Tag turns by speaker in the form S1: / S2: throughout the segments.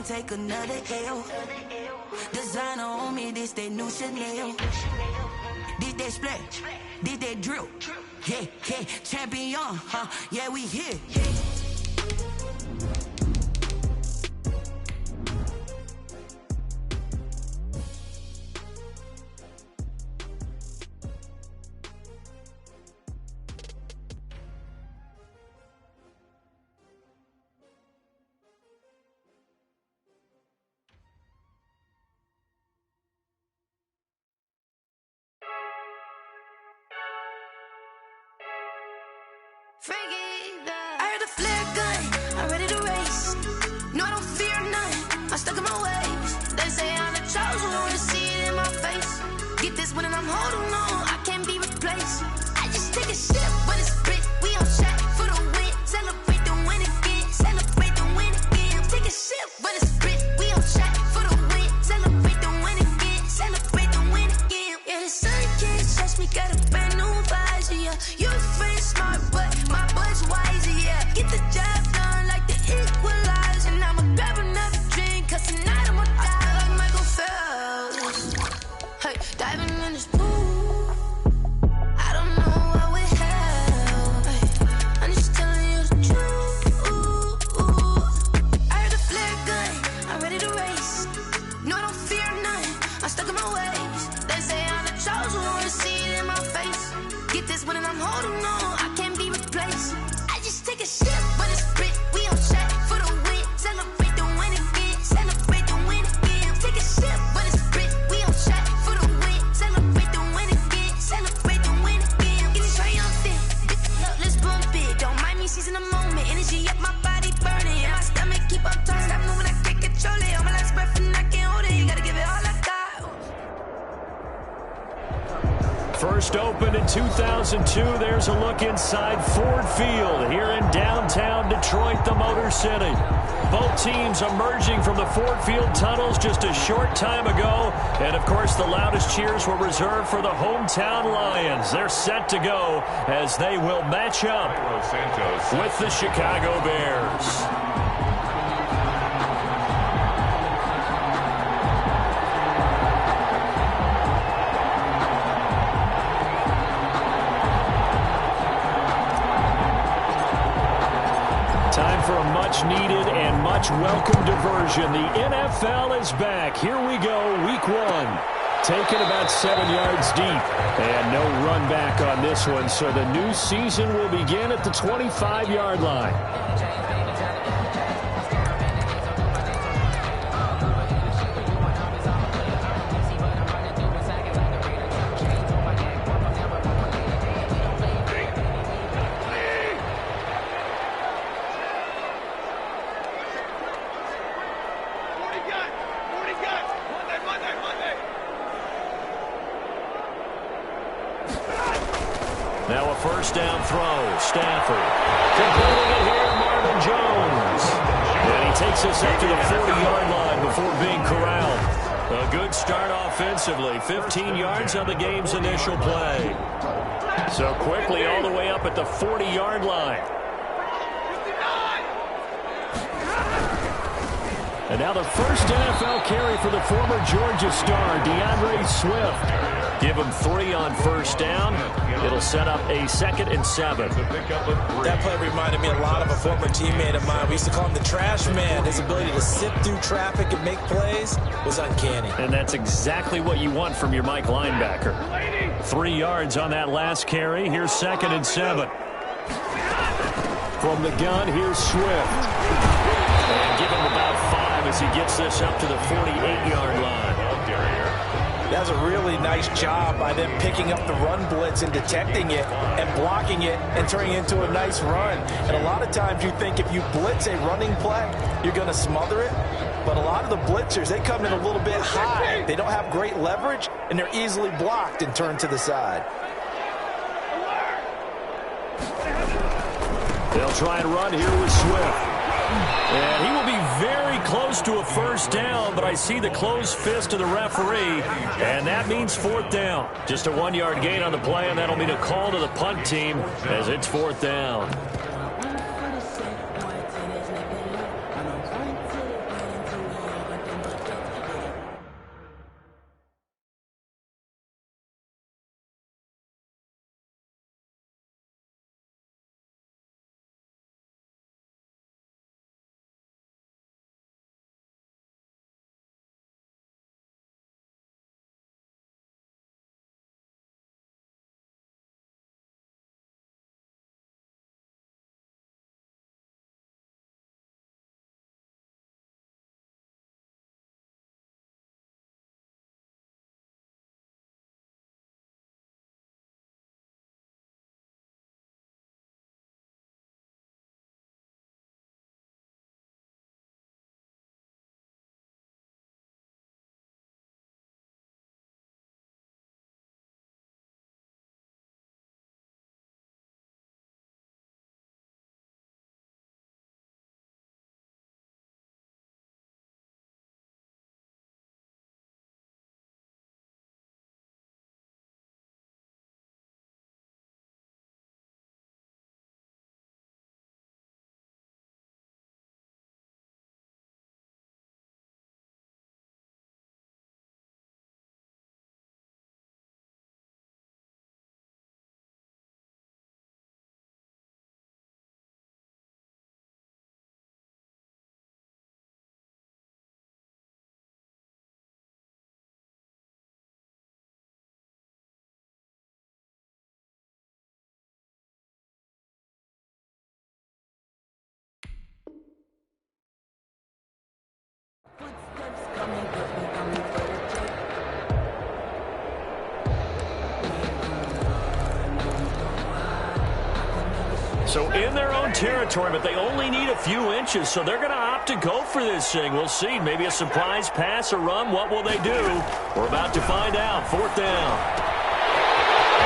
S1: take another L. Designer on me, this that new Chanel. This that splash, this that drill. Yeah, yeah, champion, huh? Yeah, we here.
S2: I heard the flare gun, I'm ready to race. No, I don't fear none, I'm stuck in my ways. They say I'm the chosen one, to see it in my face. Get this one and I'm holding on, I can't be replaced. I just take a sip, but it's split, we on shot for the win. Celebrate the win again, celebrate the win again. Take a sip, but it's split, we on shot for the win. Celebrate the win again, celebrate the win again. Yeah, the sun can't touch me, got a brand new visor, yeah. You're friend smart, but my bud's wiser, yeah. Get the job done like the equalizer. And I'ma grab another drink, cause tonight I'ma die like Michael Phelps. Hey, diving in this pool, I don't know what we have. Hey, I'm just telling you the truth. I heard the flare gun, I'm ready to race. No, I don't fear none, I'm stuck in my ways. They say I'm the chosen one, to see it in my face. Get this one and I'm holding on, I can't be replaced. I just take a sip, but it's split, we on shot for the win. Celebrate the win again, celebrate the win again. Take a sip, but it's split, we on shot for the win. Celebrate the win again, celebrate the win again. Get it triumphant, let's bump it. Don't mind me seizing the moment, energy up my body burning. And my stomach keep up turning, stop moving, I can't control it. On my last breath and I can't hold it, you gotta give it all I got.
S3: First opened in 2002, there's a look inside Ford Field here in downtown Detroit, the Motor City. Both teams emerging from the Ford Field tunnels just a short time ago. And, of course, the loudest cheers were reserved for the hometown Lions. They're set to go as they will match up with the Chicago Bears. Time for a much-needed and much-welcome diversion. The NFL is back. Here we go, week one. Taken about 7 yards deep. And no run back on this one, so the new season will begin at the 25-yard line. Now a first down throw. Stafford completing it here, Marvin Jones. And he takes us up to the 40-yard line before being corralled. A good start offensively. 15 yards on the game's initial play. So quickly all the way up at the 40-yard line. And now the first NFL carry for the former Georgia star, DeAndre Swift. Give him 3 on first down. It'll set up a 2nd and 7.
S4: That play reminded me a lot of a former teammate of mine. We used to call him the trash man. His ability to sift through traffic and make plays was uncanny.
S3: And that's exactly what you want from your Mike linebacker. 3 yards on that last carry. Here's 2nd and 7. From the gun, here's Swift. And give him about 5 as he gets this up to the 48-yard line.
S4: That was a really nice job by them picking up the run blitz and detecting it and blocking it and turning it into a nice run. And a lot of times you think if you blitz a running play, you're going to smother it. But a lot of the blitzers, they come in a little bit high. They don't have great leverage, and they're easily blocked and turned to the side.
S3: They'll try and run here with Swift. And he will be very close to a first down, but I see the closed fist of the referee, and that means 4th down. Just a 1-yard gain on the play, and that'll mean a call to the punt team as it's 4th down. So in their own territory, but they only need a few inches, so they're going to opt to go for this thing. We'll see. Maybe a surprise pass or run. What will they do? We're about to find out. 4th down.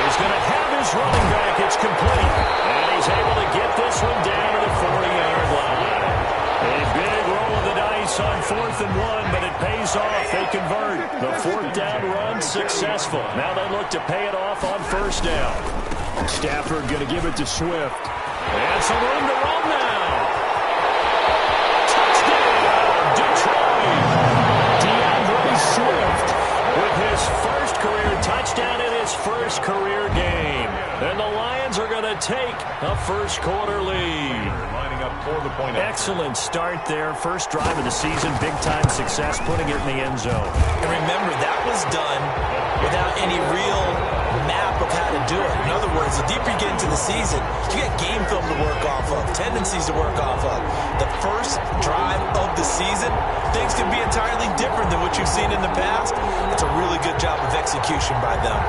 S3: He's going to have his running back. It's complete. And he's able to get this one down to the 40-yard line. A big roll of the dice on 4th and 1, but it pays off. They convert. The 4th down run successful. Now they look to pay it off on 1st down. Stafford going to give it to Swift. And some room to run now. Touchdown, Detroit. DeAndre Swift with his first career touchdown in his first career game. And the Lions are going to take a first quarter lead.
S5: Lining up for the point.
S3: Excellent start there. First drive of the season. Big-time success, putting it in the end zone.
S4: And remember, that was done without any real map of how to do it. In other words, the deeper you get into the season, you got game film to work off of, tendencies to work off of. The first drive of the season, things can be entirely different than what you've seen in the past. It's a really good job of execution by them.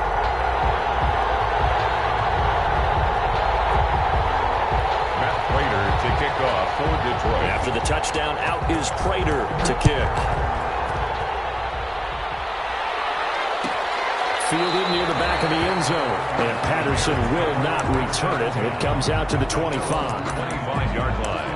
S5: To kick off for Detroit.
S3: After the touchdown, out is Prater to kick. Fielded near the back of the end zone. And Patterson will not return it. It comes out to the 25.
S5: 25-yard line.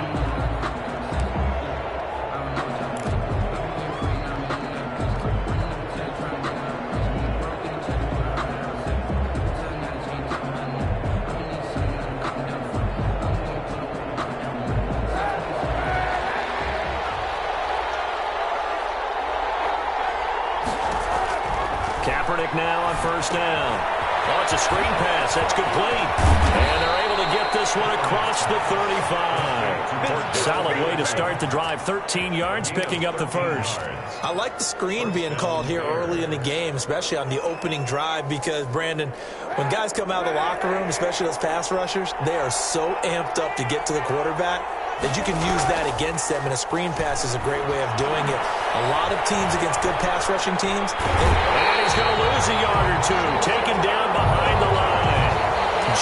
S3: Now on 1st down. Oh, it's a screen pass. That's complete. And they're able to get this one across the 35. Solid way to start the drive. 13 yards, picking up the first.
S4: I like the screen being called here early in the game, especially on the opening drive, because, Brandon, when guys come out of the locker room, especially those pass rushers, they are so amped up to get to the quarterback that you can use that against them, and a screen pass is a great way of doing it. A lot of teams against good pass rushing teams.
S3: And he's going to lose a yard or two. Taken down behind the line.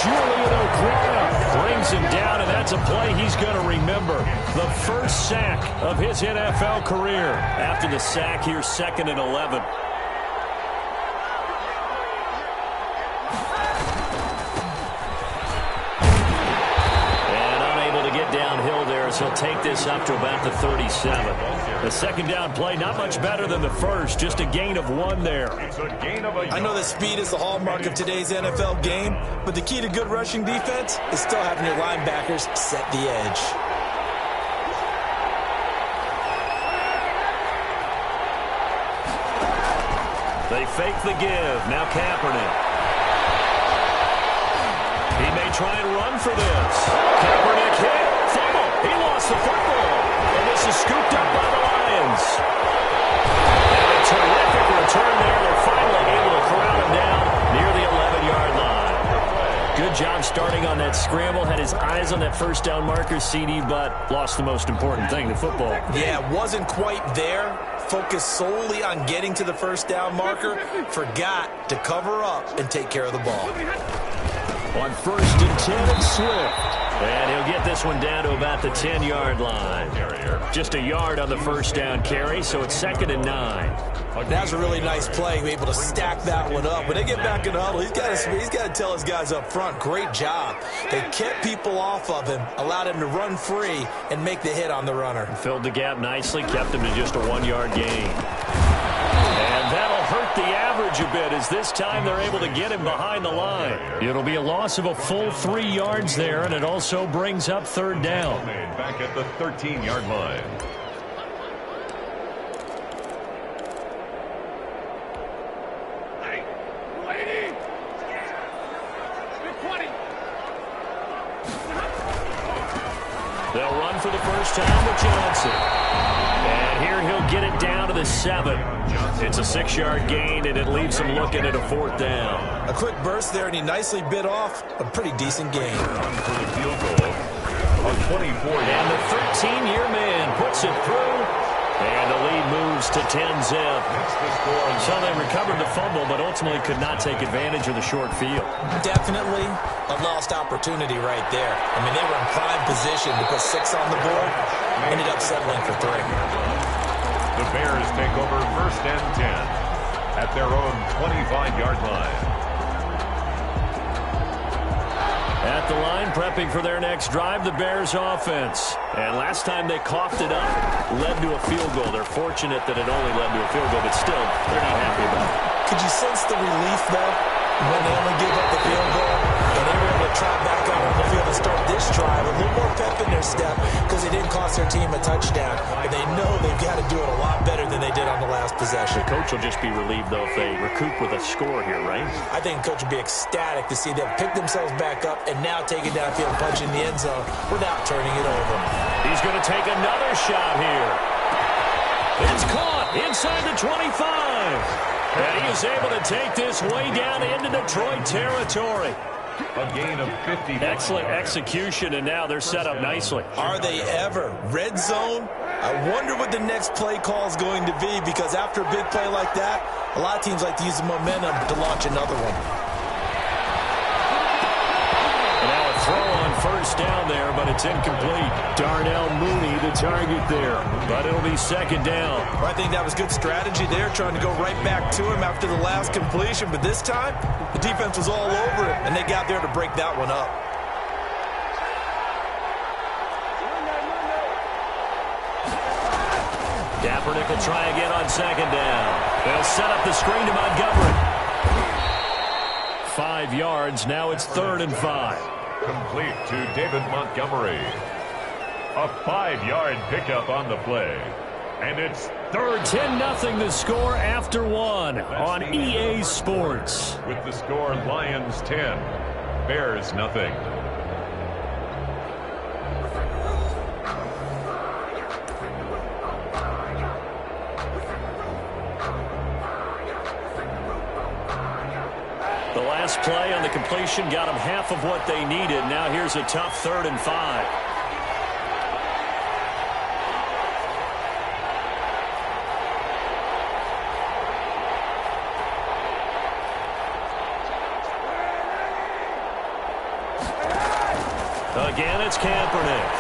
S3: Julian O'Brien brings him down, and that's a play he's going to remember. The first sack of his NFL career. After the sack, here's 2nd and 11. Downhill there as he'll take this up to about the 37. The 2nd down play, not much better than the first, just a gain of 1 there.
S4: I know that speed is the hallmark of today's NFL game, but the key to good rushing defense is still having your linebackers set the edge.
S3: They fake the give. Now Kaepernick. He may try and run for this. Kaepernick hit. Fumble. He lost the football. And this is scooped up by the Lions. And a terrific return there. They're finally able to corral him down near the 11-yard line. Good job starting on that scramble. Had his eyes on that 1st down marker, CD, but lost the most important thing, the football.
S4: Yeah, wasn't quite there. Focused solely on getting to the 1st down marker. Forgot to cover up and take care of the ball.
S3: On 1st and 10, it's Swift. And he'll get this one down to about the 10-yard line. Just a yard on the 1st down carry, so it's 2nd and 9.
S4: That's a really nice play, able to stack that one up. When they get back in the huddle, he's got to tell his guys up front, great job. They kept people off of him, allowed him to run free and make the hit on the runner.
S3: Filled the gap nicely, kept him to just a 1-yard gain. And that'll hurt the average a bit, as this time they're able to get him behind the line. It'll be a loss of a full 3 yards there, and it also brings up 3rd down.
S5: Back at the 13-yard line.
S3: They'll run for the first time with Johnson. And here he'll get it down to the 7. It's a 6-yard gain, and it leaves him looking at a 4th down.
S4: A quick burst there, and he nicely bit off a pretty decent gain.
S5: For the field goal on 24.
S3: And the 13-year man puts it through. And the lead moves moves to 10-zip. So they recovered the fumble, but ultimately could not take advantage of the short field.
S4: Definitely a lost opportunity right there. I mean, they were in prime position to put 6 on the board. Ended up settling for 3.
S5: The Bears take over 1st and 10 at their own 25-yard line.
S3: At the line, prepping for their next drive, the Bears offense. And last time they coughed it up, led to a field goal. They're fortunate that it only led to a field goal, but still, they're not happy about it.
S4: Could you sense the relief, though, when they only gave up the field goal and they were able to trot back out on the field and start this drive? A little more pep in their step because it didn't cost their team a touchdown. But they know they've got to do it a lot better than they did on the last possession.
S3: The coach will just be relieved, though, if they recoup with a score here, right?
S4: I think the coach will be ecstatic to see them pick themselves back up and now take it downfield and punch in the end zone without turning it over.
S3: He's going to take another shot here. It's caught inside the 25. And he is able to take this way down into Detroit territory.
S5: A gain of 50.
S3: Excellent execution, and now they're set up nicely.
S4: Are they ever? Red zone? I wonder what the next play call is going to be, because after a big play like that, a lot of teams like to use the momentum to launch another one.
S3: And now a throw on 1st down there, but it's incomplete. Darnell Mooney, the target there, but it'll be 2nd down.
S4: Well, I think that was good strategy there, trying to go right back to him after the last completion, but this time, the defense was all over it, and they got there to break that one up.
S3: Kaepernick will try again on 2nd down. They'll set up the screen to Montgomery. 5 yards, now it's 3rd and 5.
S5: Complete to David Montgomery. A 5-yard pickup on the play. And it's 3rd.
S3: 10-0 the score after 1 on EA Sports.
S5: With the score, Lions 10, Bears nothing.
S3: The last play on the completion got them half of what they needed. Now here's a tough 3rd and 5. Again, it's Kaepernick.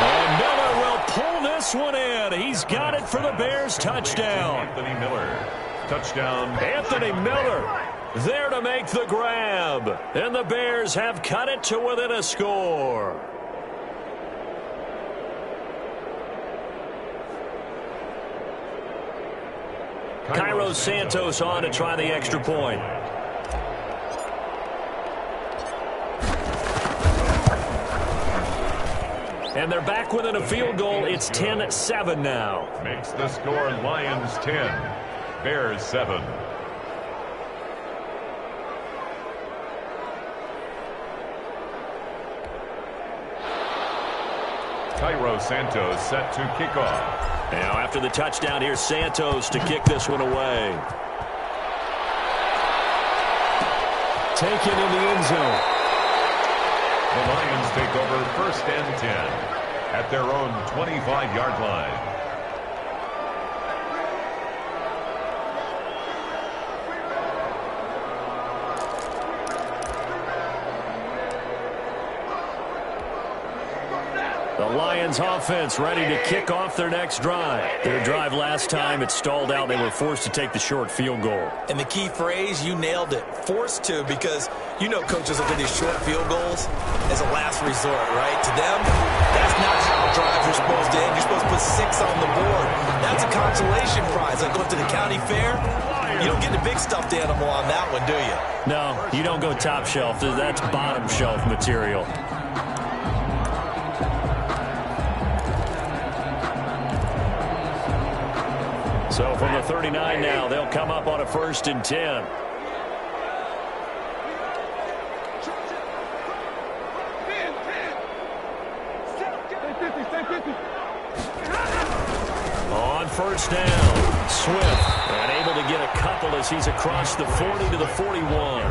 S3: And Miller will pull this one in. He's got it for the Bears touchdown.
S5: Anthony Miller. Touchdown.
S3: Anthony Miller there to make the grab. And the Bears have cut it to within a score. Cairo Santos on to try the extra point. And they're back within a field goal. It's 10-7 now.
S5: Makes the score Lions 10, Bears 7. Cairo Santos set to kick off.
S3: Now after the touchdown, here's Santos to kick this one away. Taken in the end zone.
S5: The Lions take over 1st and 10 at their own 25-yard line.
S3: The Lions offense ready to kick off their next drive. Their drive last time, it stalled out. They were forced to take the short field goal.
S4: And the key phrase, you nailed it, forced to, because you know coaches look at these short field goals as a last resort, right? To them, that's not how drives are supposed to end. You're supposed to put 6 on the board. That's a consolation prize. Like going to the county fair, you don't get the big stuffed animal on that one, do you?
S3: No, you don't go top shelf. That's bottom shelf material. So from the 39 now, they'll come up on a 1st and 10. On 1st down, Swift, and able to get a couple as he's across the 40 to the 41.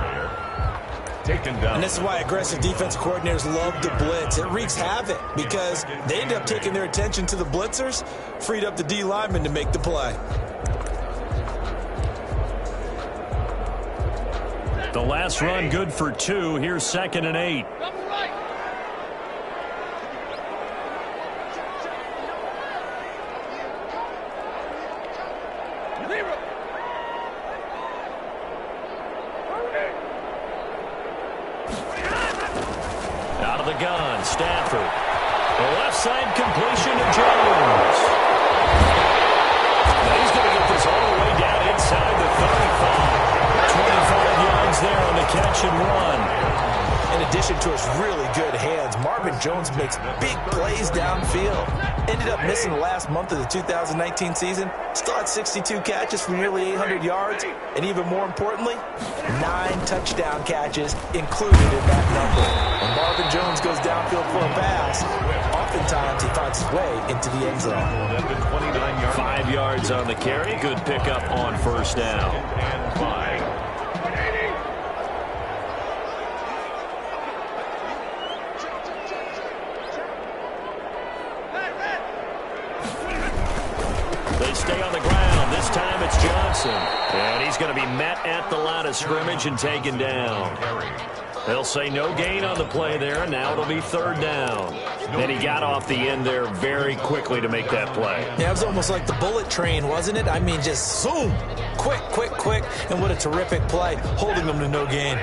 S5: taken down.
S4: And this is why aggressive defense coordinators love to blitz. It wreaks havoc because they end up taking their attention to the blitzers, freed up the D lineman to make the play.
S3: The last run good for 2. Here's 2nd and 8. Out of the gun, Stafford. The left side completion to Jones. Now he's going to get this all the way down inside the 35. 25 yards there on the catch and run.
S4: In addition to his really good hands, Marvin Jones makes big plays downfield. Ended up missing the last month of the 2019 season. Still had 62 catches for nearly 800 yards. And even more importantly, 9 touchdown catches included in that number. When Marvin Jones goes downfield for a pass, oftentimes he finds his way into the end zone.
S3: 5 yards on the carry. Good pickup on first down.
S5: And 5.
S3: They stay on the ground. This time it's Johnson. And he's going to be met at the line of scrimmage and taken down. They'll say no gain on the play there, and now it'll be 3rd down. And he got off the end there very quickly to make that play.
S4: Yeah, it was almost like the bullet train, wasn't it? I mean, just zoom. Quick, quick, quick. And what a terrific play, holding them to no gain.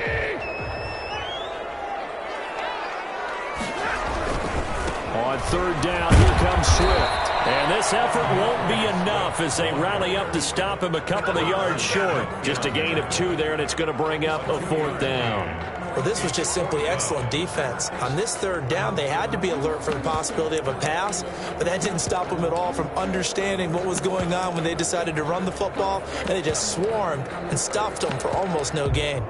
S3: On 3rd down, here comes Swift. And this effort won't be enough as they rally up to stop him a couple of yards short. Just a gain of 2 there, and it's going to bring up a 4th down.
S4: Well, this was just simply excellent defense. On this 3rd down, they had to be alert for the possibility of a pass, but that didn't stop them at all from understanding what was going on when they decided to run the football, and they just swarmed and stuffed them for almost no gain.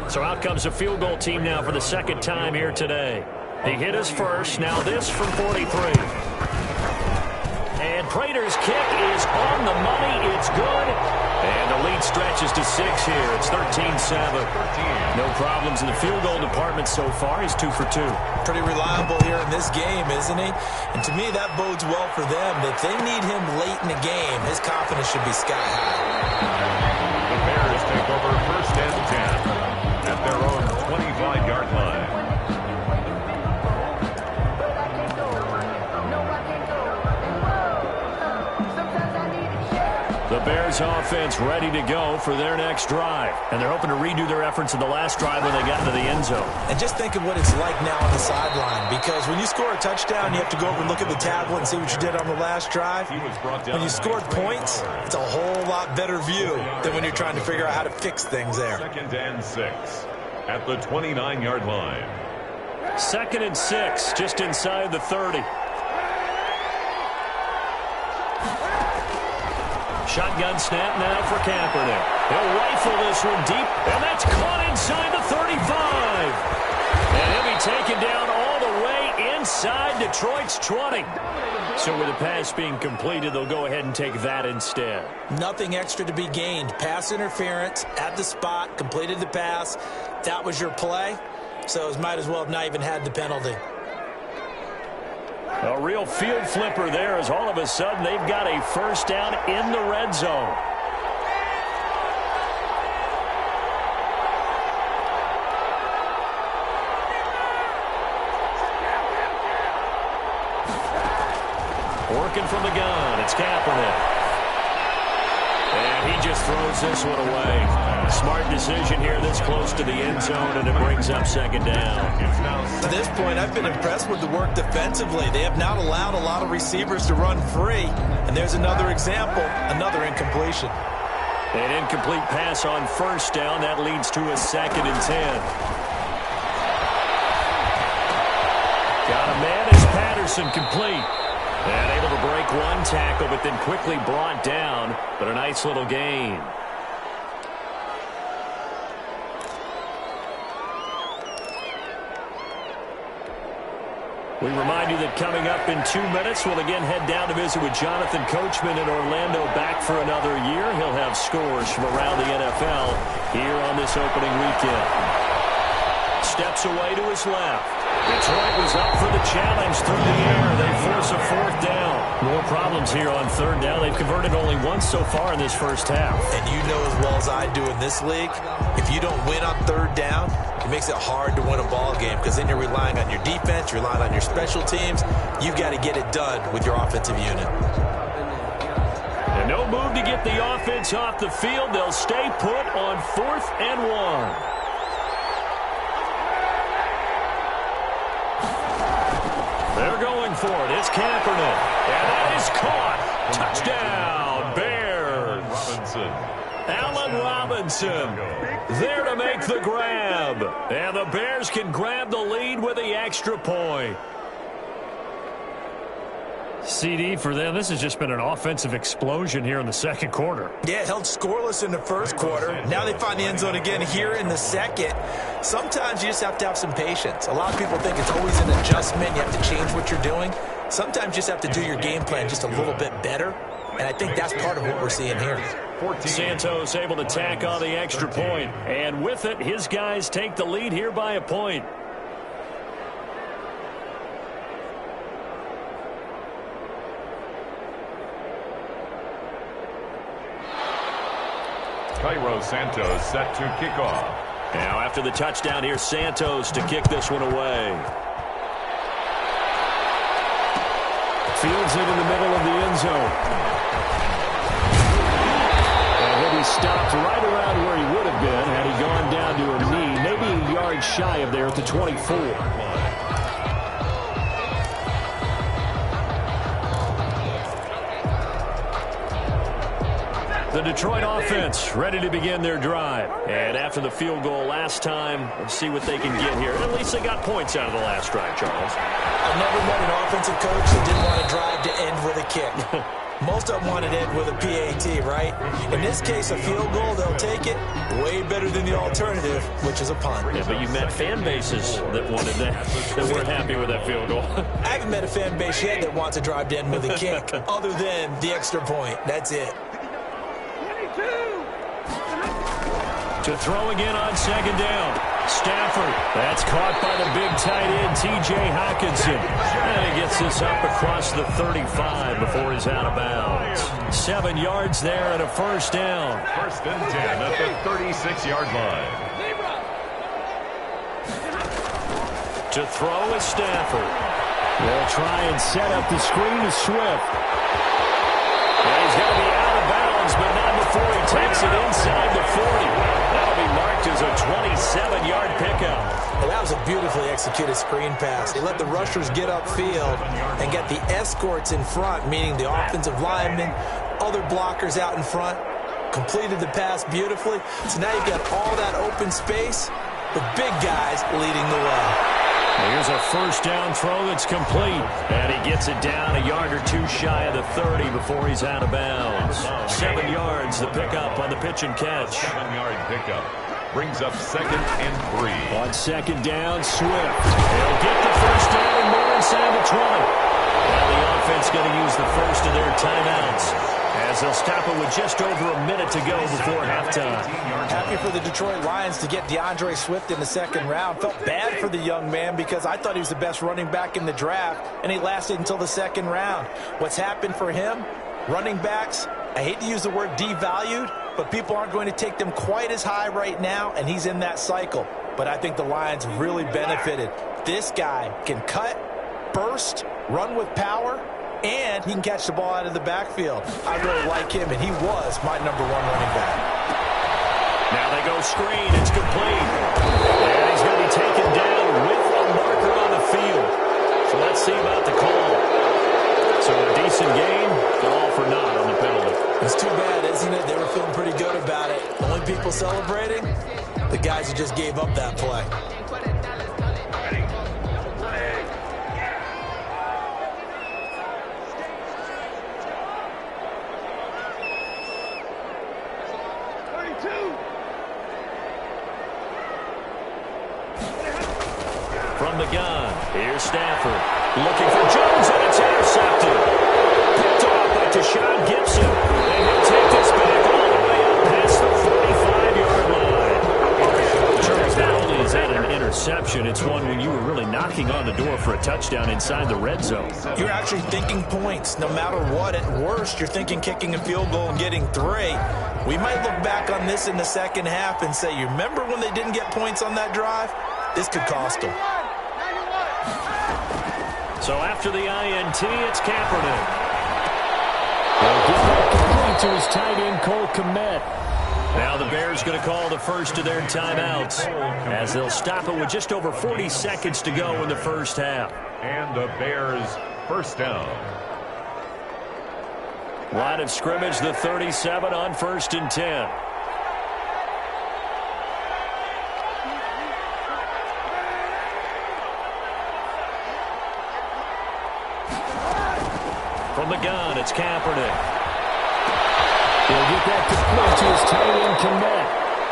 S3: So out comes a field goal team now for the 2nd time here today. He hit us first. Now this from 43. And Prater's kick is on the money. It's good. And the lead stretches to 6 here. It's 13-7. No problems in the field goal department so far. He's 2 for 2.
S4: Pretty reliable here in this game, isn't he? And to me, that bodes well for them. If they need him late in the game, his confidence should be sky high.
S5: The Bears take over 1st and 10 at their own 25-yard line.
S3: The Bears offense ready to go for their next drive. And they're hoping to redo their efforts in the last drive when they got into the end zone.
S4: And just think of what it's like now on the sideline. Because when you score a touchdown, you have to go over and look at the tablet and see what you did on the last drive. When you scored points, it's a whole lot better view than when you're trying to figure out how to fix things there.
S5: 2nd and 6 at the 29-yard line.
S3: 2nd and 6, just inside the 30. Shotgun snap now for Kaepernick. He'll rifle this one deep, and that's caught inside the 35. And he'll be taken down all the way inside Detroit's 20. So with the pass being completed, they'll go ahead and take that instead.
S4: Nothing extra to be gained. Pass interference at the spot, completed the pass. That was your play, so it might as well have not even had the penalty.
S3: A real field flipper there as all of a sudden they've got a 1st down in the red zone. Working from the gun, it's Kaepernick. And he just throws this one away. Smart decision here this close to the end zone, and it brings up 2nd down.
S4: To this point, I've been impressed with the work defensively. They have not allowed a lot of receivers to run free. And there's another example, another incompletion.
S3: An incomplete pass on 1st down. That leads to a 2nd and 10. Got a man as Patterson complete. And able to break one tackle, but then quickly brought down. But a nice little gain. We remind you that coming up in 2 minutes, we'll again head down to visit with Jonathan Coachman in Orlando, back for another year. He'll have scores from around the NFL here on this opening weekend. Steps away to his left. Detroit was up for the challenge through the air. They force a fourth down. More problems here on third down. They've converted only once so far in this first half.
S4: And you know as well as I do in this league, if you don't win on third down, it makes it hard to win a ball game because then you're relying on your defense, you're relying on your special teams. You've got to get it done with your offensive unit.
S3: And no move to get the offense off the field. They'll stay put on 4th and 1. They're going for it. It's Kaepernick. And that is caught. Touchdown, Bears. Allen Robinson there to make the grab. And the Bears can grab the lead with the extra point. CD for them, this has just been an offensive explosion here in the second quarter.
S4: Yeah, held scoreless in the first quarter. Now they find the end zone again here in the second. Sometimes you just have to have some patience. A lot of people think it's always an adjustment. You have to change what you're doing. Sometimes you just have to do your game plan just a little bit better. And I think that's part of what we're seeing here.
S3: Santos able to tack on the extra point. And with it, his guys take the lead here by a point.
S5: Cairo Santos set to kick off.
S3: Now after the touchdown, here's Santos to kick this one away. Fields it in the middle of the end zone. And he'll be stopped right around where he would have been had he gone down to a knee, maybe a yard shy of there at the 24. The Detroit offense ready to begin their drive. And after the field goal last time, let's see what they can get here. At least they got points out of the last drive, Charles.
S4: I've never met an offensive coach that didn't want to drive to end with a kick. Most of them want to end with a PAT, right? In this case, a field goal, they'll take it. Way better than the alternative, which is a punt.
S3: Yeah, but you met fan bases that wanted that, that weren't happy with that field goal.
S4: I haven't met a fan base yet that wants to drive to end with a kick, other than the extra point. That's it.
S3: To throw again on second down. Stafford. That's caught by the big tight end, T.J. Hockenson. And he gets this up across the 35 before he's out of bounds. 7 yards there and a first down.
S5: 1st and 10 at the 36-yard line.
S3: To throw is Stafford. They'll try and set up the screen to Swift. And he's going to be out of bounds, but not before he takes it inside the 40. That'll be marked as a 27-yard pickup.
S4: Well, that was a beautifully executed screen pass. They let the rushers get upfield and get the escorts in front, meaning the offensive linemen, other blockers out in front, completed the pass beautifully. So now you've got all that open space with big guys leading the way.
S3: Here's a first down throw that's complete. And he gets it down a yard or two shy of the 30 before he's out of bounds. 7 yards, the pickup on the pitch and catch.
S5: 7-yard pickup. Brings up 2nd and 3.
S3: On second down, Swift. They'll get the first down and more inside the 20. Now the offense going to use the first of their timeouts, as they'll stop it with just over a minute to go before halftime.
S4: Happy for the Detroit Lions to get DeAndre Swift in the second round. Felt bad for the young man because I thought he was the best running back in the draft, and he lasted until the second round. What's happened for him? Running backs, I hate to use the word devalued, but people aren't going to take them quite as high right now, and he's in that cycle. But I think the Lions really benefited. This guy can cut, burst, run with power, and he can catch the ball out of the backfield. I really like him, and he was my #1 running back.
S3: Now they go screen. It's complete. And he's going to be taken down with a marker on the field. So let's see about the call. So a decent game, but all for naught on the penalty.
S4: It's too bad, isn't it? They were feeling pretty good about it. The only people celebrating, the guys who just gave up that play.
S3: From the gun, here's Stafford. Looking for Jones, and it's intercepted. Picked off by Deshaun Gibson. And he'll take this back all the way up past the 45-yard line. Charles, not only is that an interception, it's one when you were really knocking on the door for a touchdown inside the red zone.
S4: You're actually thinking points. No matter what, at worst, you're thinking kicking a field goal and getting 3. We might look back on this in the second half and say, you remember when they didn't get points on that drive? This could cost them.
S3: So after the INT, it's Kaepernick. They'll give that complete to his tight end, Cole Kmet. Now the Bears going to call the first of their timeouts as they'll stop it with just over 40 seconds to go in the first half.
S5: And the Bears first down.
S3: Line of scrimmage, the 37 on 1st and 10. From the gun, it's Kaepernick. He'll get that complete to his tight end, Kmet.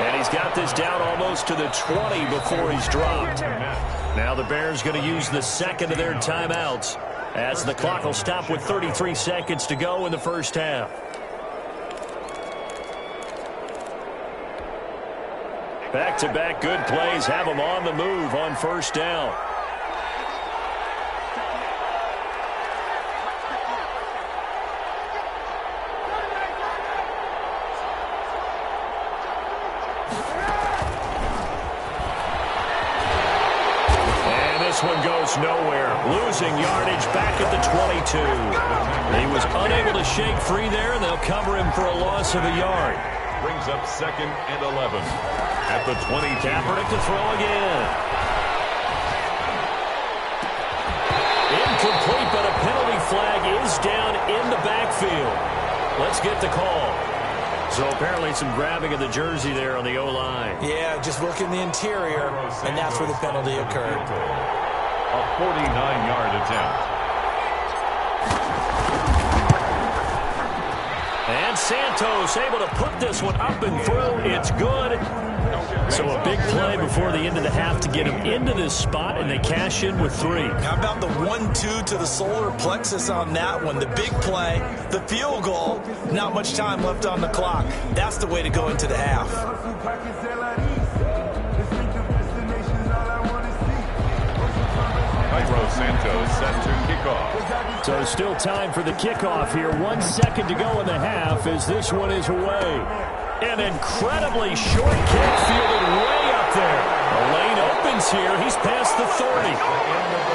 S3: And he's got this down almost to the 20 before he's dropped. Now the Bears going to use the second of their timeouts as the clock will stop with 33 seconds to go in the first half. Back-to-back good plays have them on the move on first down. One goes nowhere, losing yardage back at the 22. He was unable to shake free there, and they'll cover him for a loss of a yard.
S5: Brings up 2nd and 11 at the 22.
S3: Kaepernick to throw again. Incomplete, but a penalty flag is down in the backfield. Let's get the call. So apparently some grabbing of the jersey there on the O-line.
S4: Yeah, just look in the interior, and that's where the penalty occurred.
S5: A 49-yard attempt.
S3: And Santos able to put this one up and through. It's good. So a big play before the end of the half to get him into this spot, and they cash in with 3.
S4: How about the 1-2 to the solar plexus on that one? The big play, the field goal, not much time left on the clock. That's the way to go into the half.
S5: Santos set to kick off.
S3: So still time for the kickoff here. 1 second to go in the half as this one is away. An incredibly short kick fielded way up there. The lane opens here. He's past the 30.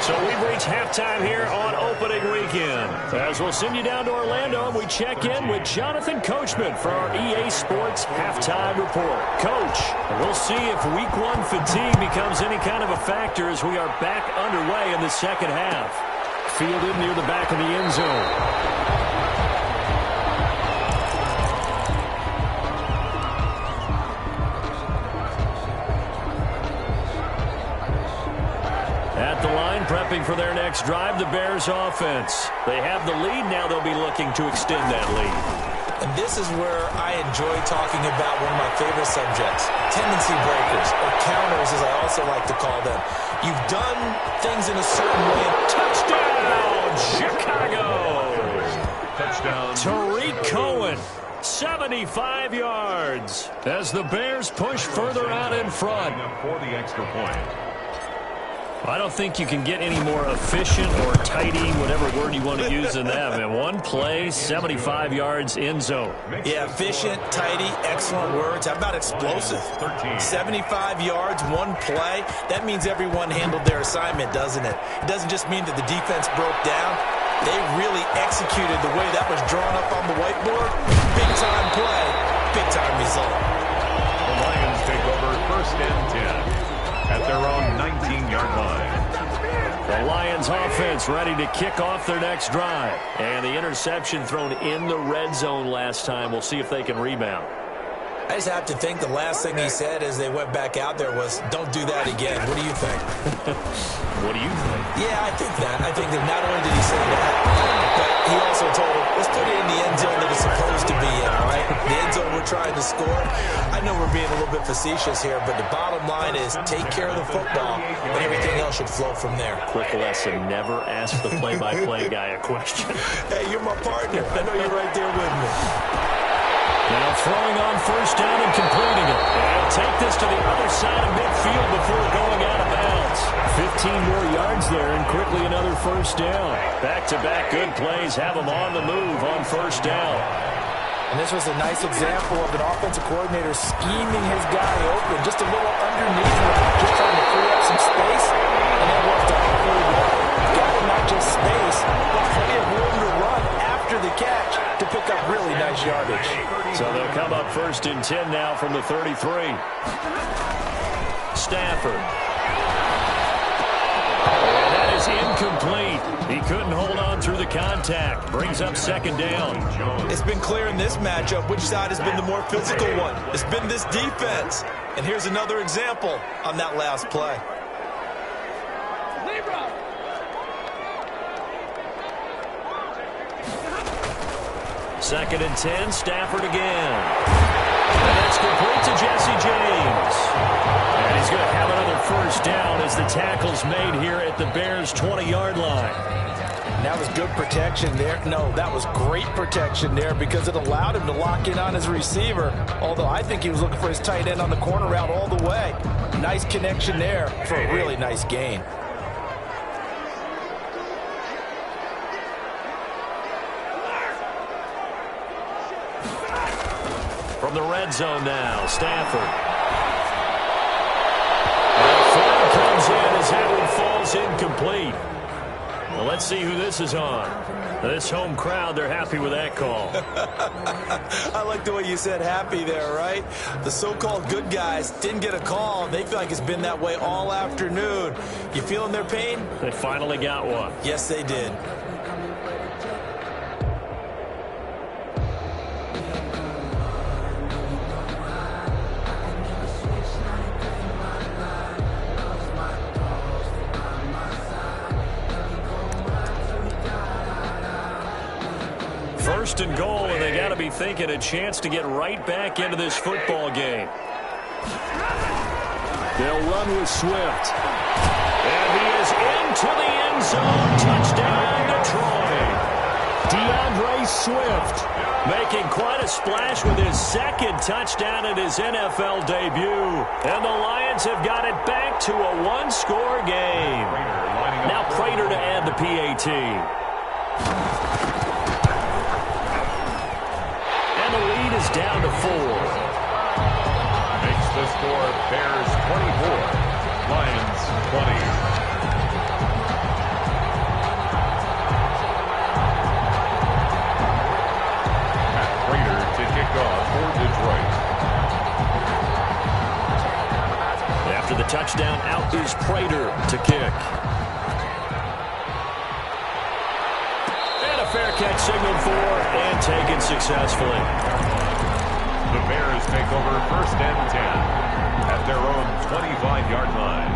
S3: So we've reached halftime here on opening weekend. As we'll send you down to Orlando, and we check in with Jonathan Coachman for our EA Sports Halftime Report. Coach, we'll see if Week 1 fatigue becomes any kind of a factor as we are back underway in the second half. Fielded near the back of the end zone. At the line, prepping for their next drive, the Bears offense. They have the lead. Now they'll be looking to extend that lead.
S4: And this is where I enjoy talking about one of my favorite subjects, tendency breakers, or counters as I also like to call them. You've done things in a certain way.
S3: Touchdown, Chicago!
S5: Touchdown.
S3: Tariq Cohen, 75 yards as the Bears push further out in front.
S5: For the extra point.
S3: I don't think you can get any more efficient or tidy, whatever word you want to use in that. Man, one play, 75 yards, end zone.
S4: Yeah, efficient, tidy, excellent words. How about explosive? 75 yards, one play. That means everyone handled their assignment, doesn't it? It doesn't just mean that the defense broke down. They really executed the way that was drawn up on the whiteboard. Big-time play, big-time result.
S5: The Lions take over 1st and 10. At their own 19-yard line.
S3: The Lions offense ready to kick off their next drive. And the interception thrown in the red zone last time. We'll see if they can rebound.
S4: I just have to think the last thing he said as they went back out there was, don't do that again. What do you think?
S3: What do you think?
S4: Yeah, I think that. I think that not only did he say that, but he also told him, let's put it in the end zone that it's supposed to be in, all right? The end zone we're trying to score. I know we're being a little bit facetious here, but the bottom line is take care of the football, and everything else should flow from there.
S3: Quick lesson, never ask the play-by-play guy a question.
S4: Hey, you're my partner. I know you're right there with me.
S3: Now throwing on first down and completing it. He'll take this to the other side of midfield before going out of bounds. 15 more yards there and quickly another first down. Back-to-back good plays have him on the move on first down.
S4: And this was a nice example of an offensive coordinator scheming his guy open, just a little underneath him, just trying to free up some space, and that worked out really well. Got him not just space, but plenty of room to run after the catch to pick up really nice yardage.
S3: So they'll come up first and 10 now from the 33. Stafford. And that is incomplete. He couldn't hold on through the contact. Brings up second down.
S4: It's been clear in this matchup which side has been the more physical one. It's been this defense. And here's another example on that last play.
S3: Second and 10, Stafford again. And that's complete to Jesse James. And he's going to have another first down as the tackle's made here at the Bears' 20-yard line.
S4: And that was good protection there. No, that was great protection there because it allowed him to lock in on his receiver, although I think he was looking for his tight end on the corner route all the way. Nice connection there for a really nice gain.
S3: From the red zone now, Stafford. And a flag comes in as that one falls incomplete. Well, let's see who this is on. This home crowd, they're happy with that call.
S4: I like the way you said happy there, right? The so-called good guys didn't get a call. They feel like it's been that way all afternoon. You feeling their pain?
S3: They finally got one.
S4: Yes, they did.
S3: First and goal, and they got to be thinking a chance to get right back into this football game. They'll run with Swift. And he is into the end zone. Touchdown, Detroit. DeAndre Swift making quite a splash with his second touchdown in his NFL debut. And the Lions have got it back to a one-score game. Now Prater to add the PAT. The lead is down to 4.
S5: Makes the score Bears 24, Lions 20. Matt Prater to kick off for Detroit.
S3: After the touchdown, out is Prater to kick. Fair catch signaled for and taken successfully.
S5: The Bears take over first and 10 at their own 25-yard line.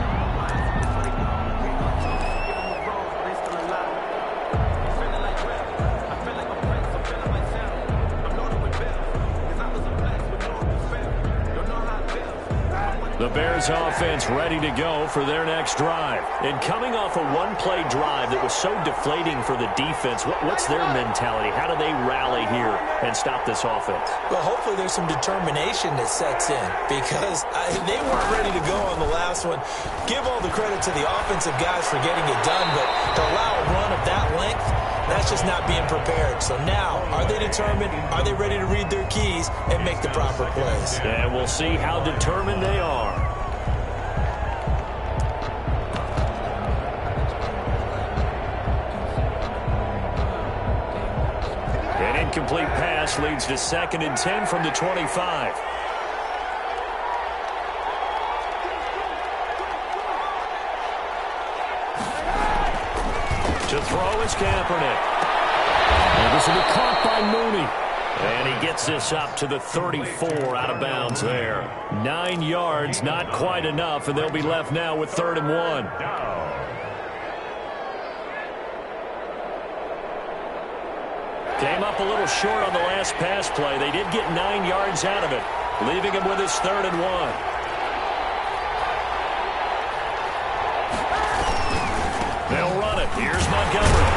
S3: The Bears offense ready to go for their next drive. And coming off a one-play drive that was so deflating for the defense, what's their mentality? How do they rally here and stop this offense?
S4: Well, hopefully there's some determination that sets in because they weren't ready to go on the last one. Give all the credit to the offensive guys for getting it done, but to allow a run of that length, that's just not being prepared. So now, are they determined? Are they ready to read their keys and make the proper plays?
S3: And we'll see how determined they are. An incomplete pass leads to second and 10 from the 25. To throw is Kaepernick. And this will be caught by Mooney. And he gets this up to the 34 out of bounds there. 9 yards, not quite enough, and they'll be left now with 3rd and 1. Came up a little short on the last pass play. They did get 9 yards out of it, leaving him with his 3rd and 1. They'll run it. Here's Montgomery.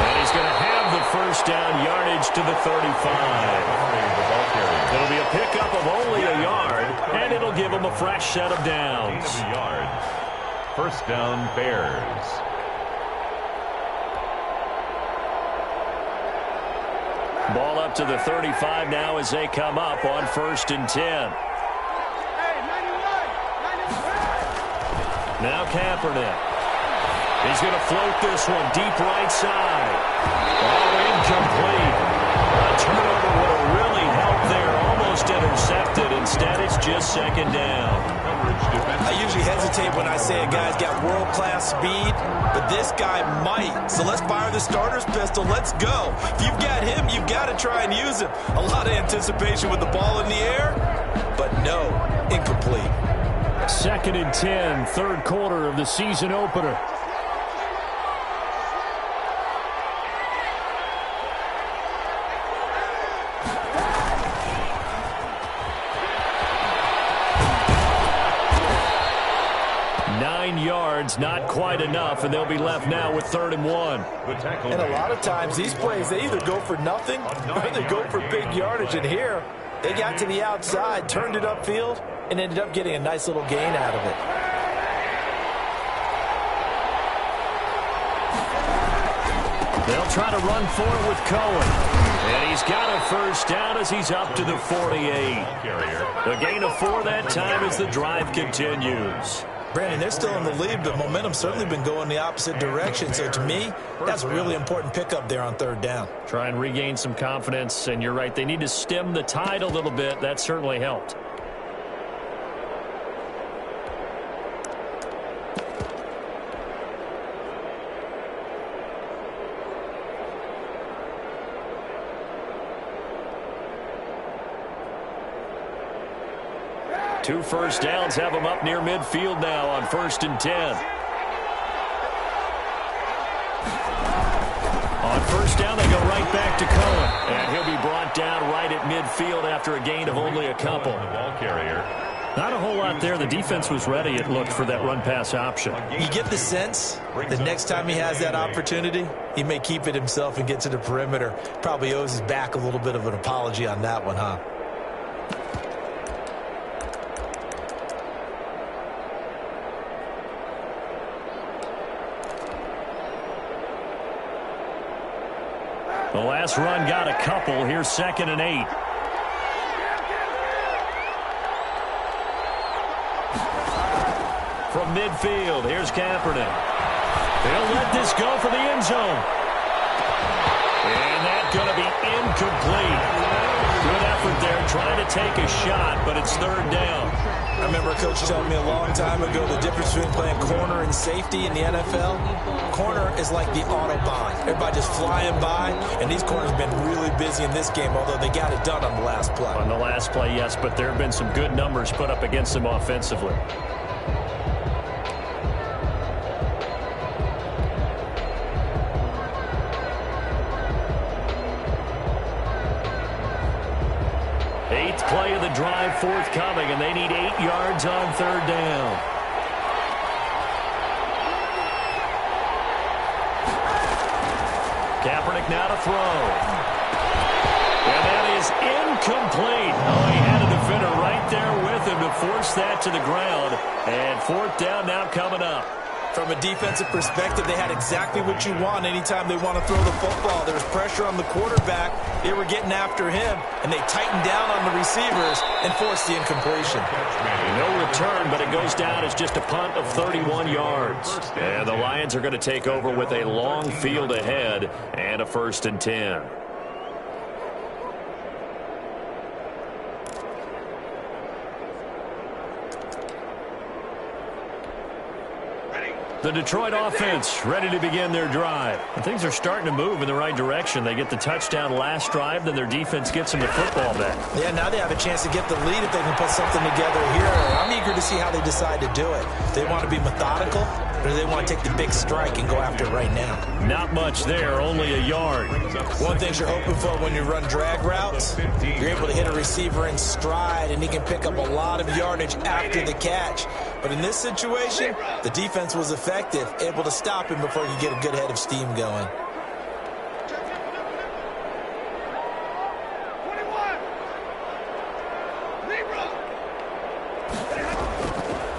S3: And he's going to have the first down yardage to the 35. It'll be a pickup of only a yard, and it'll give him a fresh set of downs.
S5: First down, Bears.
S3: Ball up to the 35 now as they come up on 1st and 10. Now Kaepernick. He's going to float this one deep right side. Oh, incomplete. A turnover would have really helped there. Almost intercepted. Instead, it's just 2nd down.
S4: I usually hesitate when I say a guy's got world-class speed, but this guy might. So let's fire the starter's pistol. Let's go. If you've got him, you've got to try and use him. A lot of anticipation with the ball in the air, but no, incomplete.
S3: 2nd and 10, 3rd quarter of the season opener. Yards, not quite enough, and they'll be left now with 3rd and 1.
S4: And a lot of times these plays, they either go for nothing or they go for big yardage. And here, they got to the outside, turned it upfield, and ended up getting a nice little gain out of it.
S3: They'll try to run for it with Cohen. And he's got a first down as he's up to the 48. A gain of 4 that time as the drive continues.
S4: Brandon, they're still in the lead, but momentum's certainly been going the opposite direction. So to me, that's a really important pickup there on 3rd down.
S3: Try and regain some confidence, and you're right. They need to stem the tide a little bit. That certainly helped. Two first downs have them up near midfield now on 1st and 10. On 1st down, they go right back to Cohen. And he'll be brought down right at midfield after a gain of only a couple.
S5: Ball carrier.
S3: Not a whole lot there. The defense was ready, it looked, for that run-pass option.
S4: You get the sense that next time he has that opportunity, he may keep it himself and get to the perimeter. Probably owes his back a little bit of an apology on that one, huh?
S3: The last run got a couple. Here's 2nd and 8. From midfield, here's Kaepernick. They'll let this go for the end zone. And that's going to be incomplete. Good effort there trying to take a shot, but it's 3rd down.
S4: I remember a coach telling me a long time ago the difference between playing corner and safety in the NFL. Corner is like the Autobahn. Everybody just flying by, and these corners have been really busy in this game, although they got it done on the last play.
S3: On the last play, yes, but there have been some good numbers put up against them offensively. Play of the drive forthcoming, and they need 8 yards on 3rd down. Kaepernick now to throw. And that is incomplete. Oh, he had a defender right there with him to force that to the ground. And 4th down now coming up.
S4: From a defensive perspective, they had exactly what you want anytime they want to throw the football. There was pressure on the quarterback. They were getting after him, and they tightened down on the receivers and forced the incompletion.
S3: No return, but it goes down as just a punt of 31 yards. And the Lions are going to take over with a long field ahead and a 1st and 10. The Detroit offense ready to begin their drive. And things are starting to move in the right direction. They get the touchdown last drive, then their defense gets them the football back.
S4: Yeah, now they have a chance to get the lead if they can put something together here. I'm eager to see how they decide to do it. They want to be methodical. or do they want to take the big strike and go after it right now?
S3: Not much there, only a yard.
S4: One thing you're hoping for when you run drag routes, you're able to hit a receiver in stride, and he can pick up a lot of yardage after the catch. But in this situation, the defense was effective, able to stop him before he could get a good head of steam going.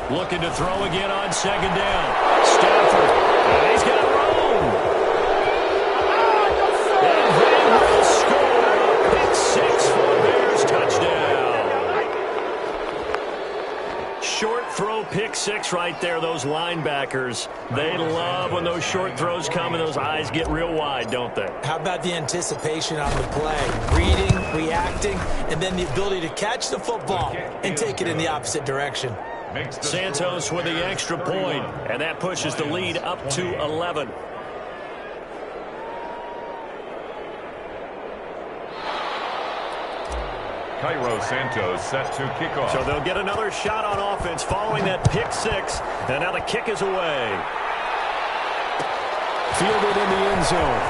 S3: Looking to throw again on second down. Stafford, and he's got room. And they will score a pick six for the Bears touchdown. Short throw pick six right there, those linebackers. They love when those short throws come and those eyes get real wide, don't they?
S4: How about the anticipation on the play? Reading, reacting, and then the ability to catch the football and take it in the opposite direction.
S3: Santos with the extra point, and that pushes the lead up to 11.
S5: Cairo Santos set to kick off.
S3: So they'll get another shot on offense following that pick six, and now the kick is away. Fielded in the end zone.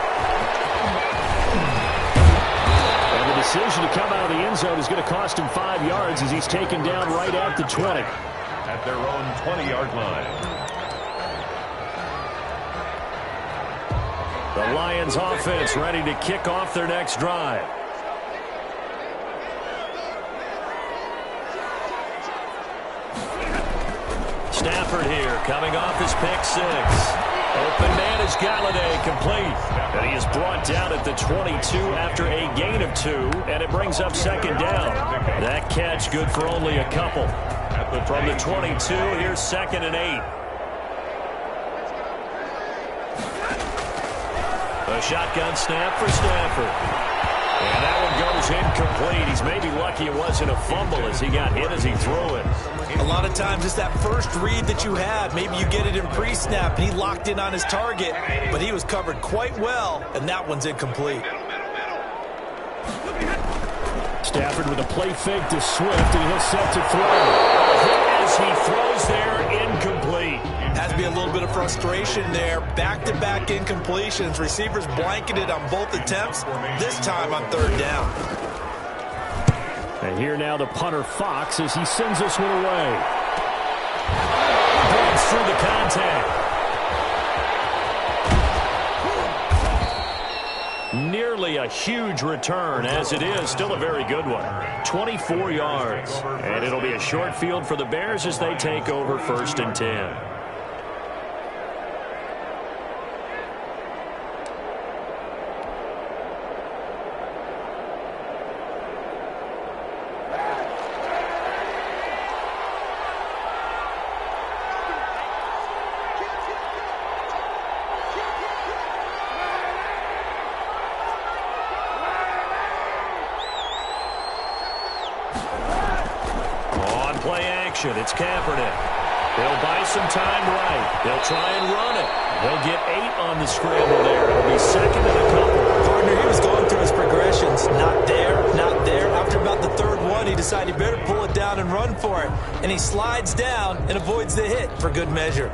S3: And the decision to come out of the end zone is going to cost him 5 yards as he's taken down right at the 20.
S5: At their own 20-yard line.
S3: The Lions offense ready to kick off their next drive. Stafford here coming off his pick six. Open man is Galladay, complete. And he is brought down at the 22 after a gain of 2, and it brings up second down. That catch good for only a couple. From the 22, here's 2nd and 8. A shotgun snap for Stafford. And that one goes incomplete. He's maybe lucky it wasn't a fumble as he got hit as he threw it.
S4: A lot of times it's that first read that you have. Maybe you get it in pre-snap, and he locked in on his target, but he was covered quite well, and that one's incomplete.
S3: Stafford with a play fake to Swift, and he'll set to throw. As he throws there, incomplete.
S4: Has to be a little bit of frustration there. Back-to-back incompletions. Receivers blanketed on both attempts, this time on 3rd down.
S3: And here now the punter Fox as he sends this one away. Breaks through the contact. Nearly a huge return, as it is still a very good one. 24 yards. And it'll be a short field for the Bears as they take over 1st and 10. It's Kaepernick. He'll buy some time right. They'll try and run it. They'll get 8 on the scramble there. It'll be 2nd and a couple.
S4: Partner, he was going through his progressions. Not there, not there. After about the 3rd one, he decided he better pull it down and run for it. And he slides down and avoids the hit for good measure.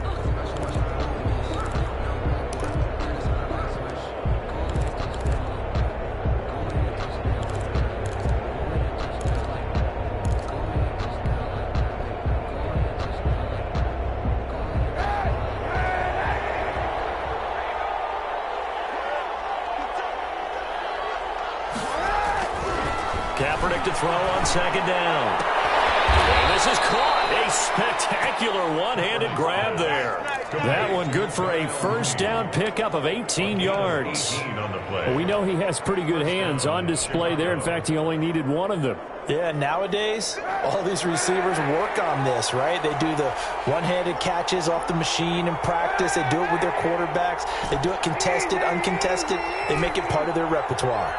S3: Kaepernick to throw on 2nd down. And this is caught. A spectacular one-handed grab there. That one good for a 1st down pickup of 18 yards.
S5: Well,
S3: we know he has pretty good hands on display there. In fact, he only needed 1 of them.
S4: Yeah, nowadays, all these receivers work on this, right? They do the one-handed catches off the machine in practice. They do it with their quarterbacks. They do it contested, uncontested. They make it part of their repertoire.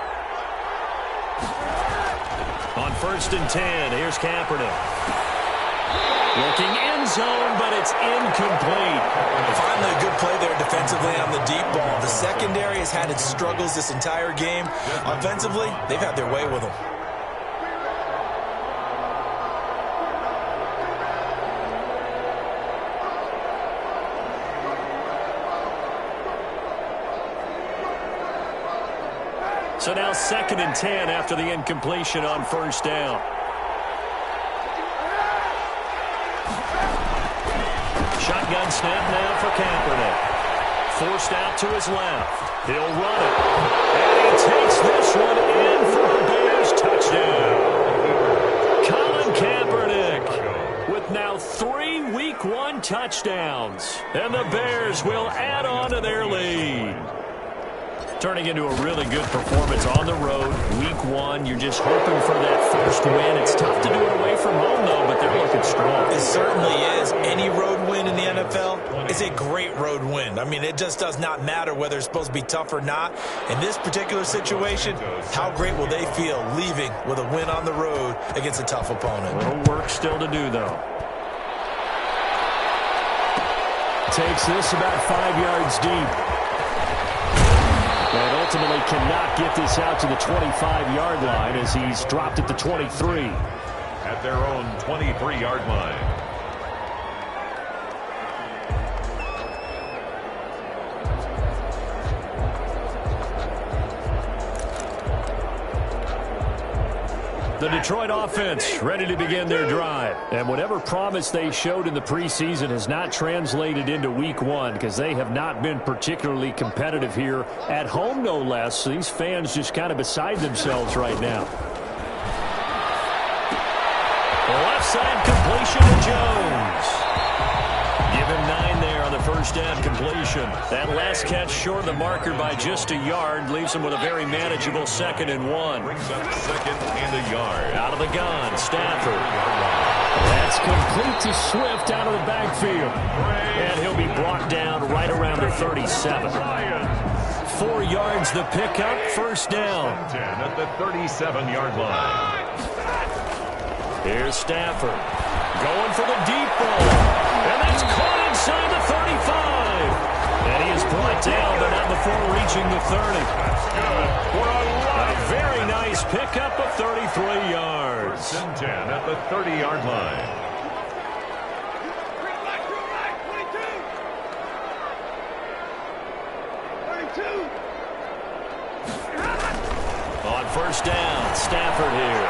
S3: On 1st and 10, here's Kaepernick. Looking end zone, but it's incomplete.
S4: Finally, a good play there defensively on the deep ball. The secondary has had its struggles this entire game. Offensively, they've had their way with them.
S3: So now 2nd and 10 after the incompletion on first down. Shotgun snap now for Kaepernick. Forced out to his left. He'll run it. And he takes this one in for a Bears touchdown. Colin Kaepernick with now 3 Week 1 touchdowns. And the Bears will add on to their lead. Turning into a really good performance on the road. Week 1, you're just hoping for that first win. It's tough to do it away from home, though, but they're looking strong.
S4: It certainly is. Any road win in the NFL is a great road win. I mean, it just does not matter whether it's supposed to be tough or not. In this particular situation, how great will they feel leaving with a win on the road against a tough opponent?
S3: A little work still to do, though. Takes this about 5 yards deep. And ultimately cannot get this out to the 25-yard line as he's dropped at the 23.
S5: At their own 23-yard line.
S3: The Detroit offense ready to begin their drive. And whatever promise they showed in the preseason has not translated into Week 1 because they have not been particularly competitive here at home, no less. These fans just kind of beside themselves right now. The left side completion to Jones. Give him 9 there on the first down completion. That last catch short of the marker by just a yard leaves him with a very manageable 2nd and 1.
S5: Brings up 2nd and a yard.
S3: Out of the gun, Stafford. That's complete to Swift out of the backfield. And he'll be brought down right around the 37. 4 yards the pickup, first down.
S5: 10 at the 37-yard line.
S3: Here's Stafford. Going for the deep ball. And that's caught inside the 35. And he is brought down, but not before reaching the 30.
S5: That's good. For a
S3: very nice pickup of 33 yards.
S5: 1st and 10 at the 30-yard line. On first down, Stafford here.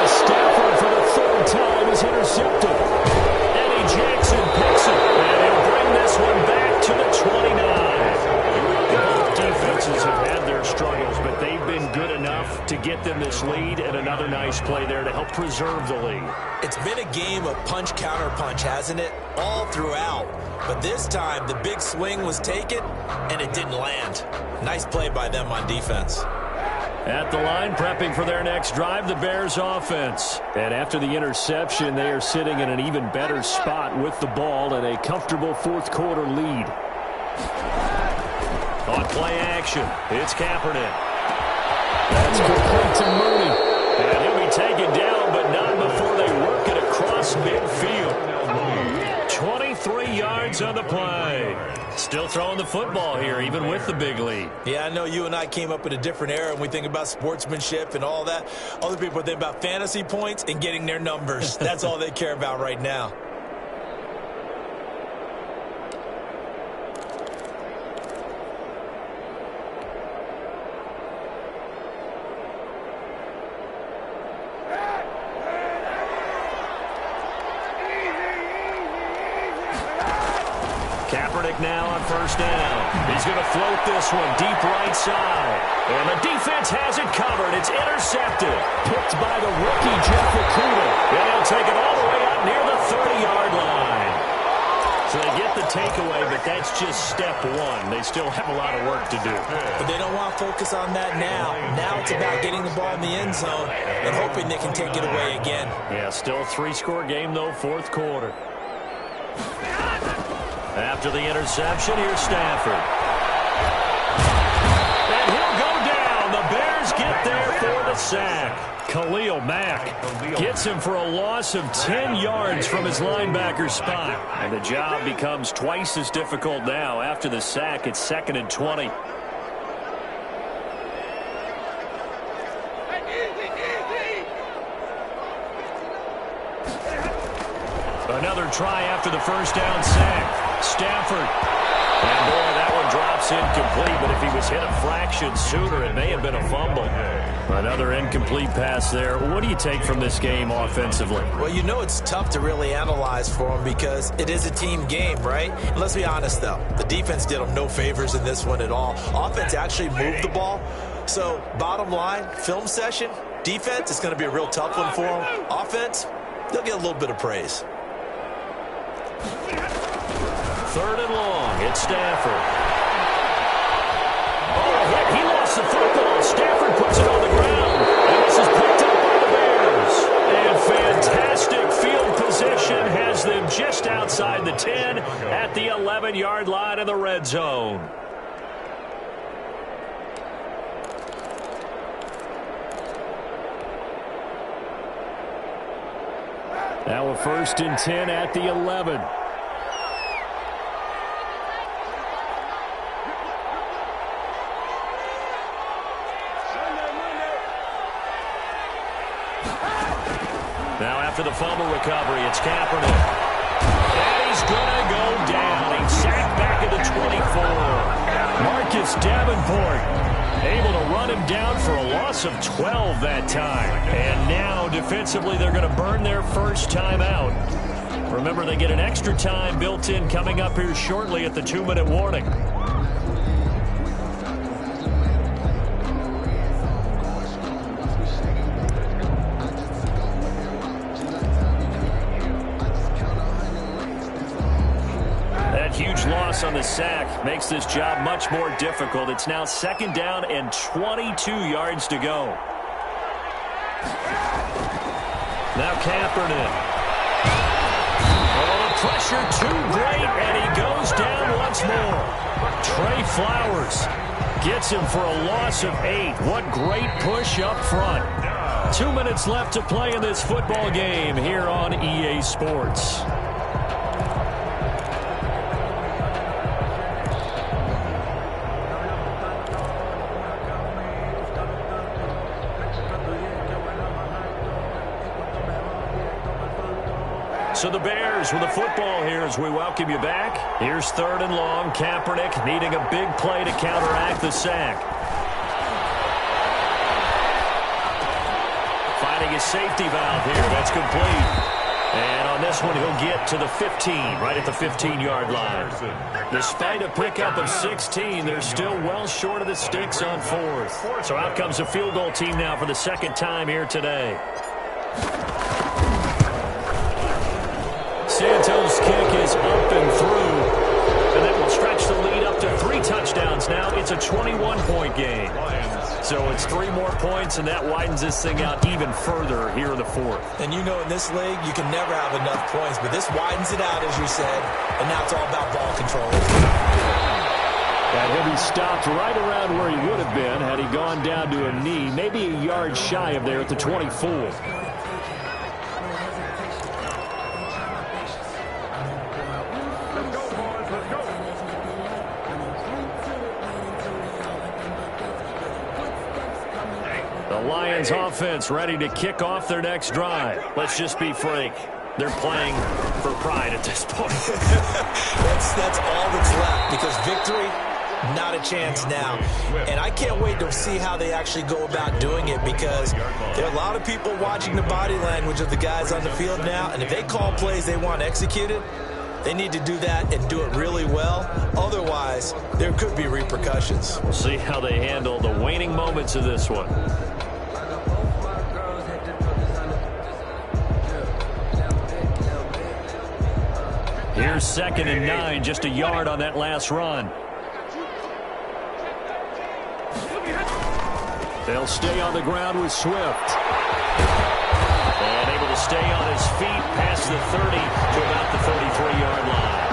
S5: Stafford for the 3rd time is intercepted. Eddie Jackson picks it, and he'll bring this one back to the 29. Both defenses have had their struggles, but they've been good enough to get them this lead, and another nice play there to help preserve the lead.
S4: It's been a game of punch-counter-punch, hasn't it? All throughout. But this time, the big swing was taken, and it didn't land. Nice play by them on defense.
S3: At the line, prepping for their next drive, the Bears offense. And after the interception, they are sitting in an even better spot with the ball and a comfortable 4th quarter lead. On play action, it's Kaepernick. That's complete to Mooney. And he'll be taken down, but not before they work it across midfield. 23 yards on the play. Still throwing the football here, even with the big lead.
S4: Yeah, I know you and I came up in a different era, and we think about sportsmanship and all that. Other people think about fantasy points and getting their numbers. That's all they care about right now.
S3: Kaepernick now on first down. He's going to float this one deep right side. And the defense has it covered. It's intercepted. Picked by the rookie, Jeff Okuda. And he'll take it all the way up near the 30-yard line. So they get the takeaway, but that's just step one. They still have a lot of work to do.
S4: But they don't want to focus on that now. Now it's about getting the ball in the end zone and hoping they can take it away again.
S3: Yeah, still a 3-score game, though, 4th quarter. After the interception, here's Stafford. And he'll go down. The Bears get there for the sack. Khalil Mack gets him for a loss of 10 yards from his linebacker spot. And the job becomes twice as difficult now. After the sack, it's 2nd and 20. Another try after the first down sack. Stafford. And boy, that one drops incomplete, but if he was hit a fraction sooner, it may have been a fumble. Another incomplete pass there. What do you take from this game offensively?
S4: Well, you know it's tough to really analyze for them because it is a team game, right? And let's be honest, though. The defense did them no favors in this one at all. Offense actually moved the ball. So, bottom line, film session, defense is going to be a real tough one for them. Offense, they'll get a little bit of praise.
S3: 3rd and long. It's Stafford. Oh, he lost the football. Stafford puts it on the ground. And this is picked up by the Bears. And fantastic field position has them just outside the 10 at the 11-yard line in the red zone. Now a 1st and 10 at the 11. Now after the fumble recovery, it's Kaepernick. And he's going to go down. He's sacked back at the 24. Marcus Davenport able to run him down for a loss of 12 that time. And now defensively they're going to burn their first time out. Remember, they get an extra time built in coming up here shortly at the 2-minute warning. Huge loss on the sack makes this job much more difficult. It's now 2nd down and 22 yards to go. Now Kaepernick. Oh, the pressure too great, and he goes down once more. Trey Flowers gets him for a loss of 8. What great push up front. 2 minutes left to play in this football game here on EA Sports. So the Bears with the football here as we welcome you back. Here's 3rd and long. Kaepernick needing a big play to counteract the sack. Finding his safety valve here. That's complete. And on this one, he'll get to the 15, right at the 15-yard line. Despite a pickup of 16, they're still well short of the sticks on 4th. So out comes a field goal team now for the 2nd time here today. Santos' kick is up and through, and that will stretch the lead up to 3 touchdowns now. It's a 21-point game. So it's 3 more points, and that widens this thing out even further here in the 4th.
S4: And you know in this league, you can never have enough points, but this widens it out, as you said, and now it's all about ball control.
S3: And he'll be stopped right around where he would have been had he gone down to a knee, maybe a yard shy of there at the 24. Lions offense ready to kick off their next drive. Let's just be frank. They're playing for pride at this point.
S4: that's all that's left, because victory, not a chance now. And I can't wait to see how they actually go about doing it, because there are a lot of people watching the body language of the guys on the field now, and if they call plays they want executed, they need to do that and do it really well. Otherwise, there could be repercussions.
S3: We'll see how they handle the waning moments of this one. Here's 2nd and 9, just a yard on that last run. They'll stay on the ground with Swift. And able to stay on his feet past the 30 to about the 33-yard line.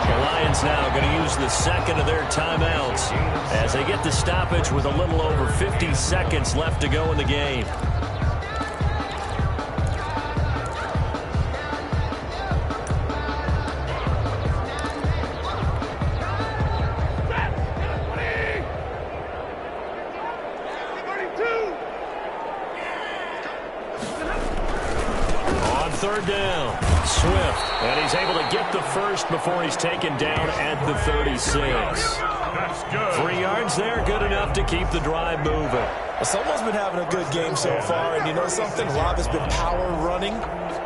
S3: The Lions now going to use the 2nd of their timeouts as they get the stoppage with a little over 50 seconds left to go in the game. On 3rd down. Swift, and he's able to get the first before he's taken down at the 36. 3 yards there, good enough to keep the drive moving.
S4: Well, someone's been having a good game so far, and you know something? Rob has been power running.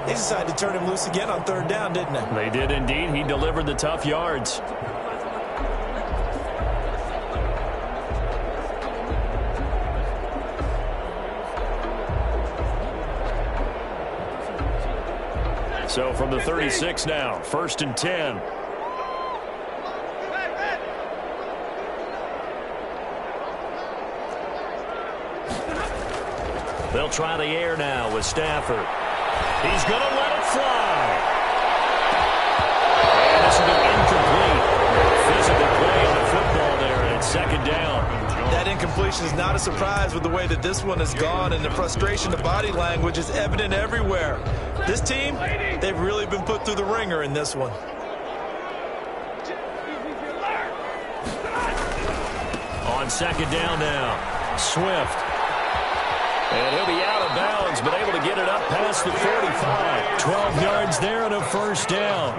S4: They decided to turn him loose again on 3rd down, didn't they?
S3: They did indeed. He delivered the tough yards. So from the 36 now, 1st and 10. They'll try the air now with Stafford. He's going to let it fly. And this will be incomplete. Physical play on the football there, and it's 2nd down.
S4: That incompletion is not a surprise with the way that this one has gone, and the frustration, the body language is evident everywhere. This team, they've really been put through the ringer in this one.
S3: On 2nd down now, Swift. And he'll be out of bounds, but able to get it up past the 45. 12 yards there and a 1st down.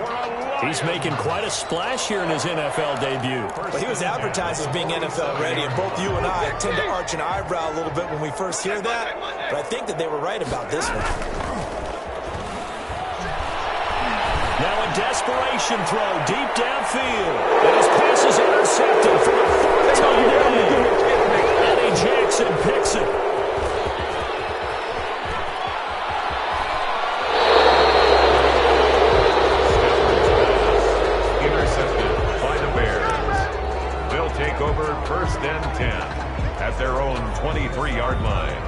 S3: He's making quite a splash here in his NFL debut.
S4: But he was advertised as being NFL ready, and both you and I tend to arch an eyebrow a little bit when we first hear that. But I think that they were right about this one.
S3: Now a desperation throw deep downfield. And his pass is intercepted for the 4th time today. Eddie Jackson picks it.
S6: Over 1st and 10 at their own 23-yard line.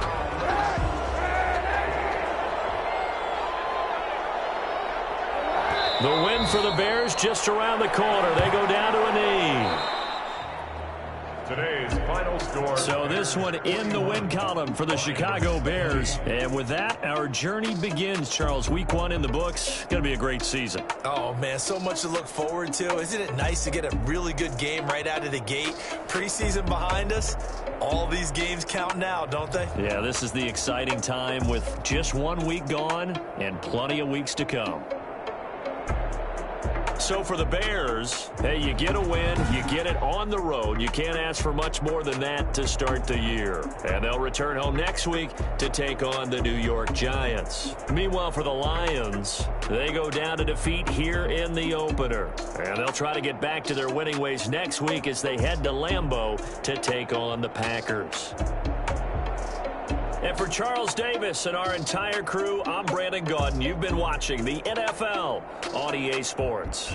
S3: The win for the Bears just around the corner. They go down to a knee.
S6: Today's final score.
S3: So this one in the win column for the Chicago Bears. And with that, our journey begins, Charles. Week 1 in the books. Going to be a great season.
S4: Oh, man, so much to look forward to. Isn't it nice to get a really good game right out of the gate? Preseason behind us. All these games count now, don't they?
S3: Yeah, this is the exciting time with just 1 week gone and plenty of weeks to come. So for the Bears, hey, you get a win, you get it on the road. You can't ask for much more than that to start the year. And they'll return home next week to take on the New York Giants. Meanwhile, for the Lions, they go down to defeat here in the opener. And they'll try to get back to their winning ways next week as they head to Lambeau to take on the Packers. And for Charles Davis and our entire crew, I'm Brandon Gaudin. You've been watching the NFL on EA Sports.